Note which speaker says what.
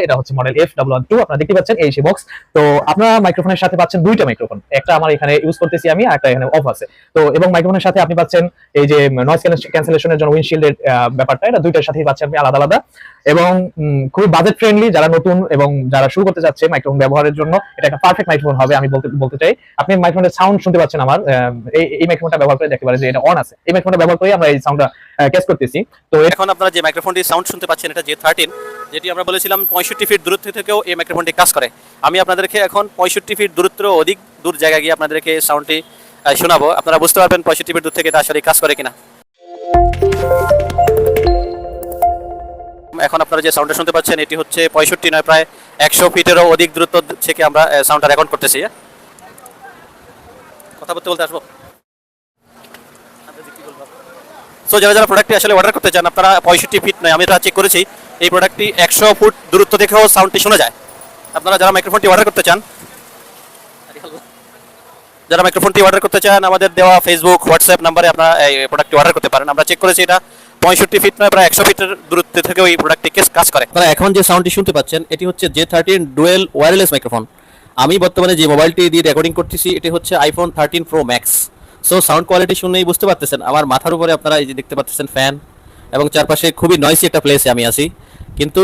Speaker 1: যায়। এটা হচ্ছে মডেল F112, আপনারা দেখতে পাচ্ছেন এই সেই বক্স। তো আপনারা মাইক্রোফোনের সাথে পাচ্ছেন দুইটা মাইক্রোফোন, একটা আমার এখানে ইউজ করতেছি আমি, আর একটা এখানে অফ আছে। তো এবং মাইক্রোফোনের সাথে আপনি পাচ্ছেন এই যে নয়েজ ক্যান্সেলেশনের জন্য উইন্ডশিল্ডের ব্যাপারটা, এটা দুইটার সাথেই পাচ্ছেন আপনি আলাদা আলাদা। এবং খুবই বাজেট ফ্রেন্ডলি, যারা নতুন এবং যারা শুরু করতে যাচ্ছে মাইক্রোফোন ব্যবহারের জন্য এটা একটা পারফেক্ট মাইক্রোফোন হবে আমি বলতে চাই। আপনি মাইক্রোফোনের সাউন্ড শুনতে পাচ্ছেন আমার, এই মাইক্রোফোনটা ব্যবহার করে দেখতে পারেন যে এটা অন আছে। এই মাইক্রোফোনটা ব্যবহার করে আমরা এই সাউন্ডটা ক্যাচ করতেছি। তো
Speaker 2: এখন আপনারা যে মাইক্রোফোনটি সাউন্ড শুনতে পাচ্ছেন এটা J13, যেটি আমরা বলেছিলাম 65 ফিট দূরত্ব থেকেও এই মাইক্রোফোনটি কাজ করে। আমি আপনাদেরকে এখন 65 ফিট দূরত্ব অধিক দূর জায়গায় গিয়ে আপনাদেরকে সাউন্ডটি শোনাবো, আপনারা বুঝতে পারবেন 65 ফিট দূর থেকে এটা আসলে কাজ করে কিনা। এখন আপনারা যে সাউন্ডটা শুনতে পাচ্ছেন এটি হচ্ছে 65 নয়, প্রায় 100 ফিটেরও অধিক দূরত্ব থেকে আমরা সাউন্ডটা রেকর্ড করতেছি। কথা বলতে আসবো। সো যারা যারা প্রোডাক্টটি আসলে অর্ডার করতে চান, আপনারা 65 ফিট নয়, আমি এটা চেক করেছি, এই প্রোডাক্টটি 100 ফুট দূরত্ব থেকেও সাউন্ডটি শোনা যায়। আপনারা যারা মাইক্রোফোনটি অর্ডার করতে চান, আমাদের দেওয়া ফেসবুক হোয়াটসঅ্যাপ নাম্বারে আপনারা এই প্রোডাক্টটি অর্ডার করতে পারেন। আমরা চেক করেছি এটা 65 ফিট নয়, প্রায় 100 ফিটের দূরত্ব থেকেও এই প্রোডাক্টটি কাজ করে। আপনারা এখন যে সাউন্ডটি শুনতে পাচ্ছেন এটি হচ্ছে J13 ডুয়েল ওয়্যারলেস মাইক্রোফোন। আমি বর্তমানে যে মোবাইলটি দিয়ে রেকর্ডিং করতেছি এটি হচ্ছে iPhone 13 Pro Max। So sound quality শুনেই বুঝতে পারতেছেন আমার মাথার উপরে আপনারা এই যে দেখতে পাচ্ছেন ফ্যান, এবং চারপাশে খুবই নয়েসি একটা প্লেসে আমি আছি। কিন্তু